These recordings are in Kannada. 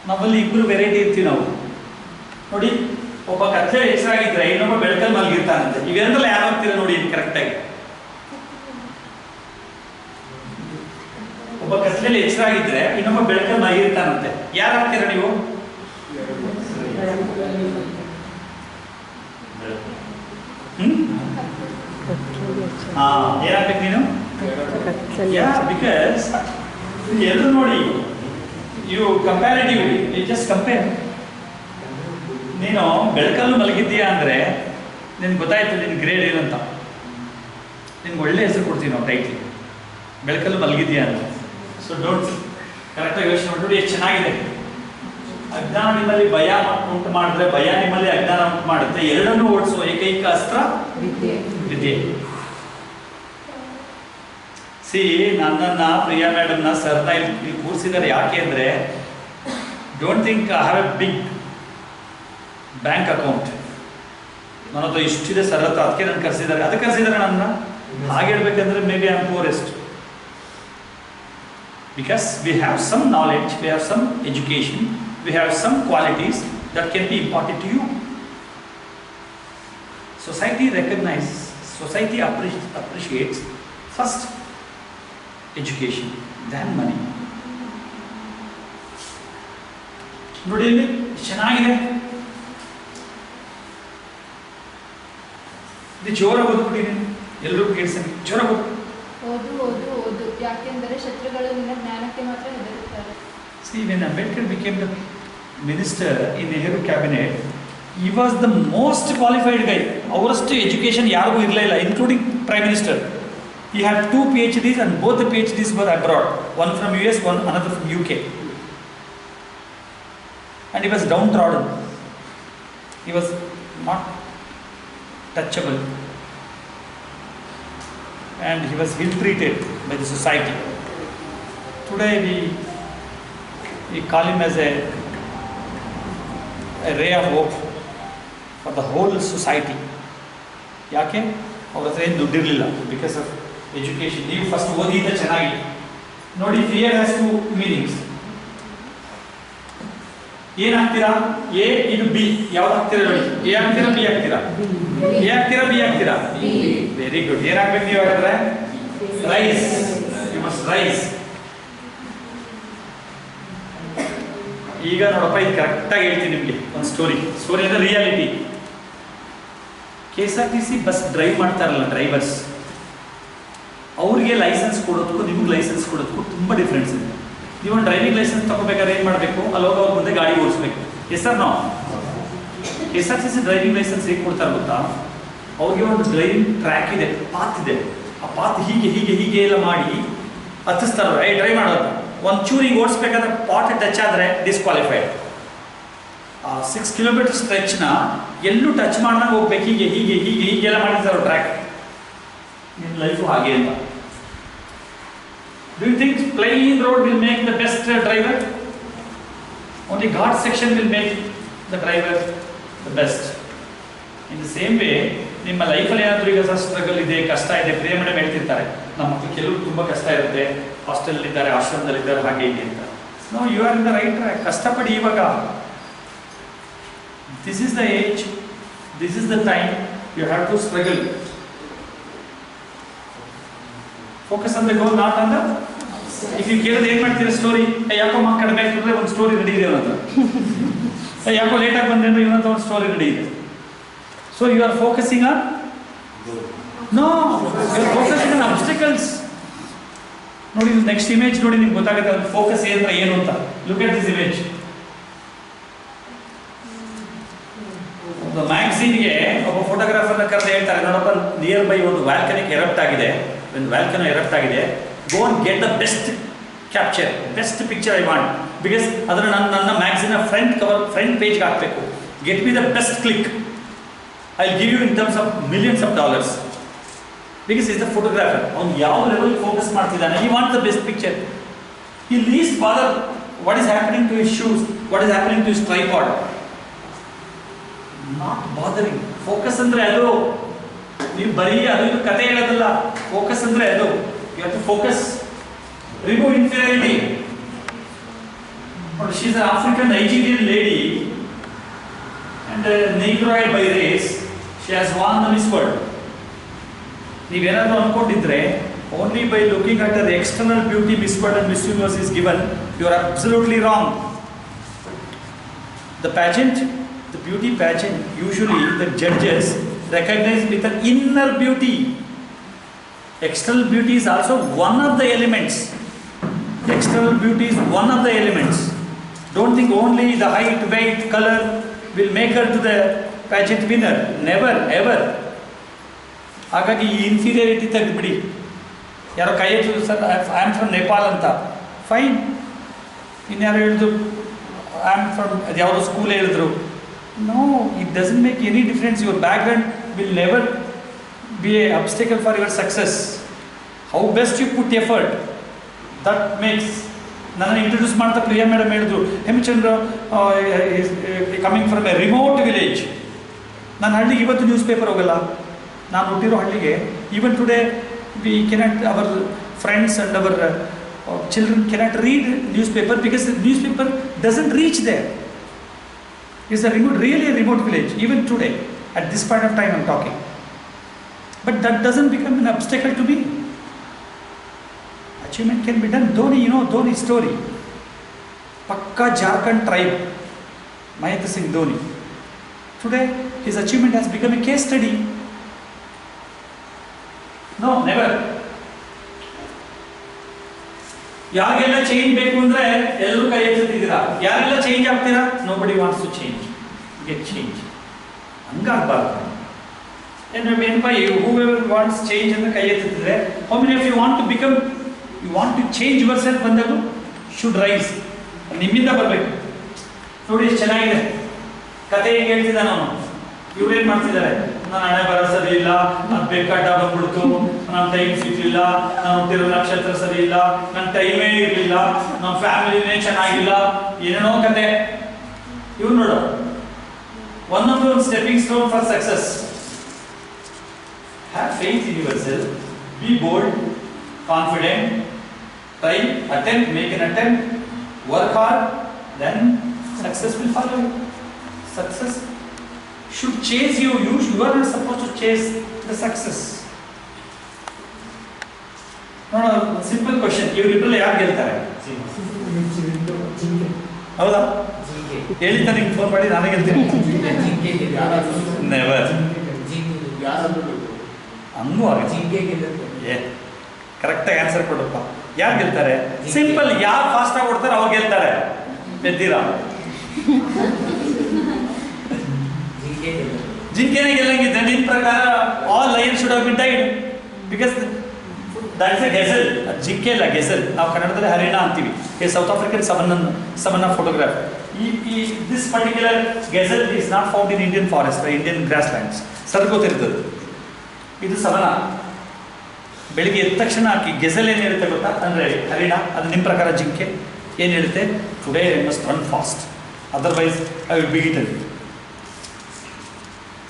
ನಮ್ಮಲ್ಲಿ ಇಬ್ಬರು ವೆರೈಟಿ ಇರ್ತೀವಿ ನಾವು ನೋಡಿ. ಒಬ್ಬ ಕತ್ಲೆ ಹೆಸರಾಗಿದ್ರೆ ಇನ್ನೊಬ್ಬ ಬೆಳಕಲ್ಲಿ ಮಲಗಿರ್ತಾನಂತೆ. ಇವೆರಡರಲ್ಲಿ ಯಾರು ಆಗ್ತೀರ ನೋಡಿ ಕರೆಕ್ಟಾಗಿ. ಒಬ್ಬ ಕತ್ಲೆಯಲ್ಲಿ ಹೆಸರಾಗಿದ್ರೆ ಇನ್ನೊಬ್ಬ ಬೆಳಕಲ್ಲಿ ಮಲಗಿರ್ತಾನಂತೆ. ಯಾರು ಆಗ್ತೀರ ನೀವು? ಏನಾಗ್ಬೇಕು ನೀನು? ಬಿಕಾಸ್ ಎಲ್ಲರೂ ನೋಡಿ, you comparatively you just compare. ನೀನು ಬೆಳಕಲ್ಲೂ ಮಲಗಿದ್ದೀಯಾ ಅಂದರೆ ನಿನ್ಗೆ ಗೊತ್ತಾಯ್ತು ನಿನ್ನ ಗ್ರೇಡ್ ಏನಂತ. ನಿನ್ಗೆ ಒಳ್ಳೆ ಹೆಸರು ಕೊಡ್ತೀವಿ ನಾವು, ಟೈಟ್ಲಿ ಬೆಳಕಲ್ಲೂ ಮಲಗಿದ್ದೀಯಾ ಅಂತ. ಸೊ ಡೋಂಟ್ ಕರೆಕ್ಟಾಗಿ ಯೋಚನೆ ಮಾಡಿ. ಎಷ್ಟು ಚೆನ್ನಾಗಿದೆ. ಅಜ್ಞಾನ ನಿಮ್ಮಲ್ಲಿ ಭಯ ಉಂಟು ಮಾಡಿದ್ರೆ ಭಯ ನಿಮ್ಮಲ್ಲಿ ಅಜ್ಞಾನ ಉಂಟು ಮಾಡುತ್ತೆ. ಎರಡನ್ನೂ ಓಡಿಸುವ ಏಕೈಕ ಅಸ್ತ್ರ ವಿದ್ಯೆ. ಸಿ, ನನ್ನನ್ನು ಪ್ರಿಯಾ ಮೇಡಮ್ನ ಸರ್ನ ಇಲ್ಲಿ ಕೂರಿಸಿದ್ದಾರೆ. ಯಾಕೆ ಅಂದರೆ don't think I have a big bank account, ನನ್ನ ಹತ್ರ ಇಷ್ಟಿದೆ ಸರ್ ಹತ್ರ, ಅದಕ್ಕೆ ನಾನು ಕರೆಸಿದ್ದಾರೆ. ಅದಕ್ಕೆ ಕರೆಸಿದ್ದಾರೆ ನನ್ನ. ಹಾಗೆ ಹೇಳ್ಬೇಕಂದ್ರೆ maybe I am poorest. Because we have some knowledge, we have some education, we have some qualities that can be imparted to you. Society recognizes, society appreciates first education, then money. ನೋಡಿ ಇಲ್ಲಿ ಚೆನ್ನಾಗಿದೆ. ಇದು ಜೋರಾಗಿ ಓದ್ಬಿಟ್ಟಿದ್ದೀನಿ, ಎಲ್ಲರೂ ಕೇಳಿಸ್ತೀನಿ. ಜೋರಾಗಿ ಓದು ಓದು ಓದು, ಯಾಕೆಂದರೆ ಶತ್ರುಗಳು ನಿನ್ನ ಜ್ಞಾನಕ್ಕೆ ಮಾತ್ರ ಹೆದರುತ್ತಾರೆ. See, when Ambedkar became the minister in Nehru cabinet, he was the most qualified guy. ಅವರಷ್ಟು ಎಜುಕೇಷನ್ ಯಾರಿಗೂ ಇರಲಿಲ್ಲ, including prime minister. He had 2 PhDs and both the PhDs were abroad, one from US, another from UK. And he was downtrodden. He was not touchable. And he was ill-treated by the society. Today we call him as a ray of hope for the whole society. ಯಾಕೆ? ಅವ್ರ ಹತ್ರ ಏನು ದುಡ್ಡಿರಲಿಲ್ಲ, ಬಿಕಾಸ್ ಆಫ್ ಎಜುಕೇಷನ್. ನೀವು ಫಸ್ಟ್ ಓದಿದ್ದ ಚೆನ್ನಾಗಿ ನೋಡಿ. Fear has 2 meanings. ಏನಾಗ್ತೀರಾ? ಎ ಇದು ಬಿ. ಯಾವ್ದು ಆಗ್ತೀರಾ ನೋಡಿ? ಎ ಆಗ್ತೀರಾ, ಬಿ ಆಗ್ತೀರಾ? ಎ ಆಗ್ತೀರಾ, ಬಿ ಆಗ್ತೀರಾ? Very good. ಏನಾಗ್ಬೇಕು ನೀವು ಹಾಗಾದ್ರೆ? ರೈಸ್. You must rise. ಈಗ ನೋಡಪ್ಪ, ಇದು ಕರೆಕ್ಟಾಗಿ ಹೇಳ್ತೀನಿ ನಿಮಗೆ ಒಂದು ಸ್ಟೋರಿ ಅಂದರೆ ರಿಯಾಲಿಟಿ. KSRTC ಬಸ್ ಡ್ರೈವ್ ಮಾಡ್ತಾರಲ್ಲ ಡ್ರೈವರ್ಸ್, ಅವ್ರಿಗೆ ಲೈಸೆನ್ಸ್ ಕೊಡೋದಕ್ಕೂ ನಿಮ್ಗೆ ಲೈಸೆನ್ಸ್ ಕೊಡೋದಕ್ಕೂ ತುಂಬ ಡಿಫ್ರೆನ್ಸ್ ಇದೆ. ನೀವು ಒಂದು ಡ್ರೈವಿಂಗ್ ಲೈಸೆನ್ಸ್ ತಗೋಬೇಕಾದ್ರೆ ಏನು ಮಾಡಬೇಕು? ಅಲ್ಲೋಗ ಅವ್ರ ಮುಂದೆ ಗಾಡಿ ಓಡಿಸ್ಬೇಕು. ಎಸ್ ಸರ್ ನಾವು KSRTC ಡ್ರೈವಿಂಗ್ ಲೈಸೆನ್ಸ್ ಹೇಗೆ ಕೊಡ್ತಾರೆ ಗೊತ್ತಾ? ಅವ್ರಿಗೆ ಒಂದು ಡ್ರೈವಿಂಗ್ ಟ್ರ್ಯಾಕ್ ಇದೆ, ಪಾತ್ ಇದೆ. ಆ ಪಾತ್ ಹೀಗೆ ಹೀಗೆ ಹೀಗೆ ಎಲ್ಲ ಮಾಡಿ ಹತ್ತಿಸ್ತಾರೆ. ಡ್ರೈವ್ ಮಾಡೋದು ಒಂದು ಚೂರಿಗೆ ಓಡಿಸ್ಬೇಕಾದ್ರೆ ಪಾಟ್ ಟಚ್ ಆದರೆ ಡಿಸ್ಕ್ವಾಲಿಫೈಡ್. 6 ಕಿಲೋಮೀಟರ್ ಸ್ಟ್ರೆಚ್ನ ಎಲ್ಲೂ ಟಚ್ ಮಾಡ್ದಂಗೆ ಹೋಗ್ಬೇಕು. ಹೀಗೆ ಹೀಗೆ ಹೀಗೆ ಹೀಗೆಲ್ಲ ಮಾಡಿರ್ತಾರೆ ಟ್ರ್ಯಾಕ್. ನಿಮ್ಮ ಲೈಫು ಹಾಗೆ ಅಂತ. Do you think plain road will make the best driver? Only Ghat section will make the driver the best. In the same way, ನಿಮ್ಮ ಲೈಫಲ್ಲಿ ಏನಾದರೂ ಈಗ ಸ್ಟ್ರಗಲ್ ಇದೆ, ಕಷ್ಟ ಇದೆ, ಪ್ರಿಯ ಮೇಡಮ್ ಹೇಳ್ತಿರ್ತಾರೆ, ನಮ್ಮ ಮಕ್ಕಳು ಕೆಲವರು ತುಂಬ ಕಷ್ಟ ಇರುತ್ತೆ, ಹಾಸ್ಟೆಲಲ್ಲಿದ್ದಾರೆ, ಆಶ್ರಮದಲ್ಲಿದ್ದಾರೆ, ಹಾಗೆ ಹೀಗೆ ಅಂತ. No, you are in the right track. ಕಷ್ಟಪಡಿ ಇವಾಗ. This is the age, this is the time, you have to struggle. Focus on the goal, not on the. ಈಗ ನೀವು ಕೇಳಿದ್ರೆ ಏನು ಮಾಡ್ತೀರಾ? ಸ್ಟೋರಿ ಯಾಕೋ ಮಾ ಕಡಿಮೆ ಆಗ್ತಿದ್ರೆ ಒಂದು ಸ್ಟೋರಿ ರೆಡಿ ಇದೆ ಅನ್ನೋದು. ಯಾಕೋ ಲೇಟಾಗಿ ಬಂದೆ ಅಂದ್ರೆ ಇವನಂತ ಒಂದು ಸ್ಟೋರಿ ರೆಡಿ ಇದೆ. So you are focusing on? No, you are focusing on obstacles. ನೋಡಿ, ನೆಕ್ಸ್ಟ್ ಇಮೇಜ್ ನೋಡಿ, ನಿಮ್ಗೆ ಗೊತ್ತಾಗುತ್ತೆ ಫೋಕಸ್ ಏನು ಅಂತ. Look at this image. ಒಂದು ಮ್ಯಾಗ್ಝೀನ್ಗೆ ಒಬ್ಬ ಫೋಟೋಗ್ರಾಫರ್ನ ಕರೆದು ಹೇಳ್ತಾರೆ, ನೋಡಪ್ಪ, ನಿಯರ್ ಬೈ ಒಂದು ವ್ಯಾಲ್ಕನಿಕ್ ಎರಪ್ಟ್ ಆಗಿದೆ, ಒಂದು ವ್ಯಾಲ್ಕನೋ ಎರಪ್ಟ್ ಆಗಿದೆ, go and get the best capture, best picture I want, because ಅದನ್ನು ನನ್ನ ಮ್ಯಾಗ್ಝೀನ್ ಫ್ರಂಟ್ ಕವರ್, ಫ್ರಂಟ್ ಪೇಜ್ಗೆ ಹಾಕಬೇಕು. Get me the best click. I'll give you in terms of millions of dollars. Because he's the photographer. On ಯಾವ ಲೆವೆಲ್ ಫೋಕಸ್ ಮಾಡ್ತಿದ್ದಾನೆ. He wants the best picture. He least bother what is happening to his shoes, what is happening to his tripod. Not bothering. Focus ಅಂದ್ರೆ ಅದು. ನೀವು ಬರೀ ಅದು ಇದು ಕತೆ ಹೇಳೋದಲ್ಲ. ಫೋಕಸ್ ಅಂದ್ರೆ ಅದು. You have to focus. Remove inferiority. she is an African Nigerian lady and Negroid by race. She has won the Miss World. ನೀವೇನಾದರೂ ಅಂದ್ಕೊಂಡಿದ್ರೆ only by looking at her external beauty Miss World and Miss Universe is given, you are absolutely wrong. The pageant, the beauty pageant, usually the judges recognize with an inner beauty. External beauty is also one of the elements. External beauty is one of the elements. Don't think only the height, weight, color will make her to the pageant winner. Never, ever. ಹಾಗಾಗಿ ಈ ಇನ್ಫೀರಿಯಾರಿಟಿ ತೆಗೆದುಬಿಡಿ. ಯಾರೋ ಕೈ ಎತ್ತಿದ್ರು sir I am from Nepal ಅಂತ, ಫೈನ್. ಇನ್ಯಾರು ಹೇಳಿದ್ರು ಐ ಆಮ್ ಫ್ರಮ್ ಯಾವುದೋ ಸ್ಕೂಲ್ ಹೇಳಿದ್ರು. No, it doesn't make any difference. Your background will never be a obstacle for your success. How best you put effort, that makes. ನಾನು ಇಂಟ್ರೊಡ್ಯೂಸ್ ಮಾಡ್ತಾ ಪ್ರಿಯಾ ಮೇಡಮ್ ಹೇಳಿದ್ರು, Hemachandra coming from a remote village. ನಾನು ಹಳ್ಳಿಗೆ ಇವತ್ತು ನ್ಯೂಸ್ ಪೇಪರ್ ಹೋಗಲ್ಲ, ನಾನು ಹುಟ್ಟಿರೋ ಹಳ್ಳಿಗೆ. Even today we cannot, our friends and our children cannot read newspaper because newspaper doesn't reach there. It's a remote, really a remote village even today at this point of time I'm talking. But that doesn't become an obstacle to me. Achievement can be done. Dhoni, you know Dhoni story. Pakka Jharkhand tribe, Mahendra Singh Dhoni. Today his achievement has become a case study. No, never. ಯಾರಿಗೆಲ್ಲ ಚೇಂಜ್ ಬೇಕು ಅಂದರೆ ಎಲ್ಲರೂ ಕೈ ಎತ್ತಿದ್ದೀರಾ. ಯಾರೆಲ್ಲ ಚೇಂಜ್ ಆಗ್ತೀರಾ? Nobody wants to change. Get change. ಹಂಗಾಗಬಾರ್ದು. ಏನಪ್ಪ, whoever wants change ಅಂತ ಕೈ ಎತ್ತಿದ್ರೆ, how many of you want to become, you want to change yourself ಬಂದಾಗಲೂ should rise. ನಿಮ್ಮಿಂದ ಬರಬೇಕು. ನೋಡಿ ಎಷ್ಟು ಚೆನ್ನಾಗಿದೆ ಕತೆ. ಹೆಂಗೆ ಹೇಳ್ತಿದ್ದ ನಾನು, ಇವ್ರೇನು ಮಾಡ್ತಿದ್ದಾರೆ, ನಾನು ಹಣೆ ಬರ ಸರಿ ಇಲ್ಲ, ಅದು ಬೇಕಾಟ ಬಂದ್ಬಿಡ್ತು, ನನ್ನ ಟೈಮ್ ಸಿಗಲಿಲ್ಲ, ನಾನು ಹುಟ್ಟಿರೋ ನಕ್ಷತ್ರ ಸರಿ ಇಲ್ಲ, ನನ್ನ ಟೈಮೇ ಇರಲಿಲ್ಲ, ನಮ್ಮ ಫ್ಯಾಮಿಲಿನೇ ಚೆನ್ನಾಗಿಲ್ಲ, ಏನೇನೋ ಕತೆ. ಇವ್ರು ನೋಡು, ಒಂದೊಂದು stepping stone for success. Have faith in yourself, be bold, confident, try, attempt, make an attempt, work hard, then success will follow you. Success should chase you. You are not supposed to chase the success. No, simple question. ಇವರಿಬ್ಬರಲ್ಲಿ ಯಾರು ಗೆಲ್ತಾರೆ? ಹೌದಾ? ಹೇಳಿದ್ದ ನಿಮ್ಗೆ ಫೋನ್ ಮಾಡಿ ನಾನೇ ಗೆಲ್ತೀನಿ. ನೆವರ್. ಹಂಗೂ ಆಗುತ್ತೆ. ಕರೆಕ್ಟಾಗಿ ಆನ್ಸರ್ ಕೊಡಪ್ಪ. ಯಾರು ಗೆಲ್ತಾರೆ? ಸಿಂಪಲ್. ಯಾರು ಫಾಸ್ಟಾಗಿ ಕೊಡ್ತಾರೆ ಅವ್ರು ಗೆಲ್ತಾರೆ. ಗೆದ್ದೀರಾ? ಜಿಂಕೆನೇ ಗೆಲ್ಲಂಗಿದ್ದೆ ನಿನ್ನ ಪ್ರಕಾರ. All lion should have been died because that is a gazelle. ಜಿಂಕೆ ಇಲ್ಲ, ಗೆಸಲ್. ನಾವು ಕನ್ನಡದಲ್ಲಿ ಹರಿಣ ಅಂತೀವಿ. ಎ ಸೌತ್ ಆಫ್ರಿಕನ್ ಸಮನ್ನ photograph. This particular gazelle is not found in Indian forest, Indian grasslands. Sir ಗೊತ್ತಿರ್ತದೆ. ಇದು ಸವನ. ಬೆಳಿಗ್ಗೆ ಎದ್ದ ತಕ್ಷಣ ಆಕಿ ಗೆಸಲ್ ಏನು ಹೇಳುತ್ತೆ ಗೊತ್ತಾ? ಅಂದರೆ ಹರಿಣ. ಅದು ನಿಮ್ಮ ಪ್ರಕಾರ ಜಿಂಕೆ ಏನು ಹೇಳುತ್ತೆ? Today I must run fast, otherwise I will be eaten.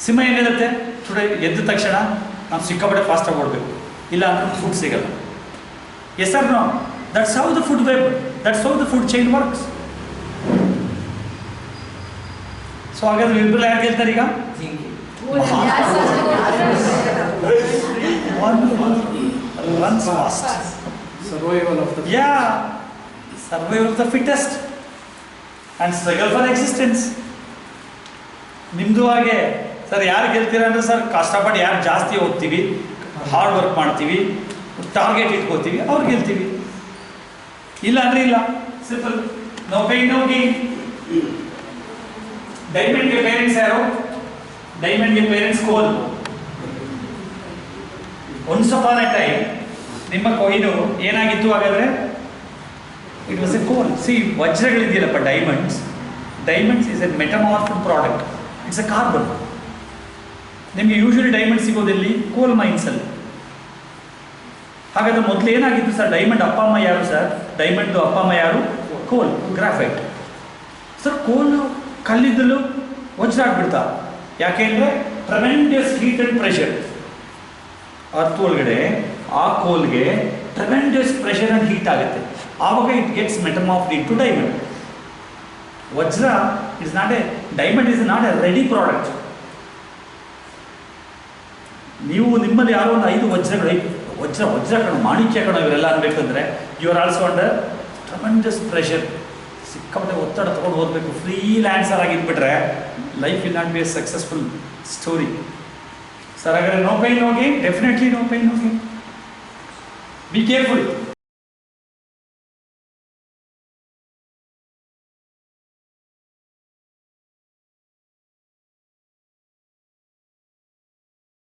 ಸಿಂಹ ಏನು ಹೇಳುತ್ತೆ? ಟುಡೇ ಎದ್ದ ತಕ್ಷಣ ನಾನು ಸಿಕ್ಕಾಪಟ್ಟೆ ಫಾಸ್ಟಾಗಿ ಓಡಬೇಕು, ಇಲ್ಲ ಅಂದ್ರೆ ಫುಡ್ ಸಿಗಲ್ಲ. Yes or no? That's how the food web, that's how the food chain works. So ಹಾಗಾದ್ರೆ ಇಬ್ಬರು ಯಾರು ಗೆಲ್ತಾರೆ ಈಗ? Runs fast. Survival of the survival of the fittest and struggle for existence. ನಿಮ್ಮದು ಹಾಗೆ ಸರ್. ಯಾರು ಗೆಲ್ತೀರ ಅಂದರೆ ಸರ್ ಕಷ್ಟಪಟ್ಟು ಯಾರು ಜಾಸ್ತಿ ಓದ್ತೀವಿ, ಹಾರ್ಡ್ ವರ್ಕ್ ಮಾಡ್ತೀವಿ, ಟಾರ್ಗೆಟ್ ಇಟ್ಕೋತೀವಿ, ಅವ್ರು ಗೆಲ್ತೀವಿ. ಇಲ್ಲ ಅಂದರೆ ಇಲ್ಲ. Simple. No pain no gain. ಡೈಮಂಡ್ಗೆ ಪೇರೆಂಟ್ಸ್ ಯಾರು? ಡೈಮಂಡ್ಗೆ parents coal. Once upon a time ನಿಮ್ಮ ಕೊಯ್ನು ಏನಾಗಿತ್ತು ಹಾಗಾದರೆ? It was a coal. See, ವಜ್ರಗಳಿದೆಯಲ್ಲಪ್ಪ, diamonds is a metamorphed product. It's a carbon. ನಿಮಗೆ ಯೂಶಲಿ ಡೈಮಂಡ್ ಸಿಗೋದಲ್ಲಿ ಕೋಲ್ ಮೈನ್ಸಲ್ಲಿ. ಹಾಗಾದ್ರೆ ಮೊದಲು ಏನಾಗಿತ್ತು ಸರ್? ಡೈಮಂಡ್ ಅಪ್ಪ ಅಮ್ಮ ಯಾರು ಸರ್? ಡೈಮಂಡ್ದು ಅಪ್ಪ ಅಮ್ಮ ಯಾರು? ಕೋಲ್, ಗ್ರಾಫೈಟ್. ಸರ್ ಕೋಲು ಕಲ್ಲಿದ್ದಲು ವಜ್ರ ಆಗ್ಬಿಡ್ತಾ? ಯಾಕೆಂದರೆ ಟ್ರೆಮೆಂಡಿಯಸ್ ಹೀಟ್ ಆ್ಯಂಡ್ ಪ್ರೆಷರ್. ಅರ್ತ್ ಒಳಗಡೆ ಆ ಕೋಲ್ಗೆ ಟ್ರೆಮೆಂಡಿಯಸ್ ಪ್ರೆಷರ್ ಆ್ಯಂಡ್ ಹೀಟ್ ಆಗುತ್ತೆ. ಆವಾಗ ಇಟ್ ಗೆಟ್ಸ್ ಮೆಟಮಾರ್ಫ್ಡ್ ಇಂಟು ಡೈಮಂಡ್. ವಜ್ರ is not A diamond is not A ready product. ನೀವು ನಿಮ್ಮಲ್ಲಿ ಯಾರೋ ಒಂದು 5 ವಜ್ರಗಳು ವಜ್ರ ಕಣ ಮಾಣಿಕ್ಯ ಕಣ ಇವರೆಲ್ಲ ಅನ್ಬೇಕಂದ್ರೆ you are also under tremendous pressure. ಸಿಕ್ಕಾಪಟ್ಟೆ ಒತ್ತಡ ತೊಗೊಂಡು ಓದಬೇಕು. ಫ್ರೀಲ್ಯಾನ್ಸರ್ ಆಗಿ ಇದ್ಬಿಟ್ರೆ life will not be a successful story. Sir ಹಾಗಾದ್ರೆ no pain no gain, definitely no pain no gain. Be careful.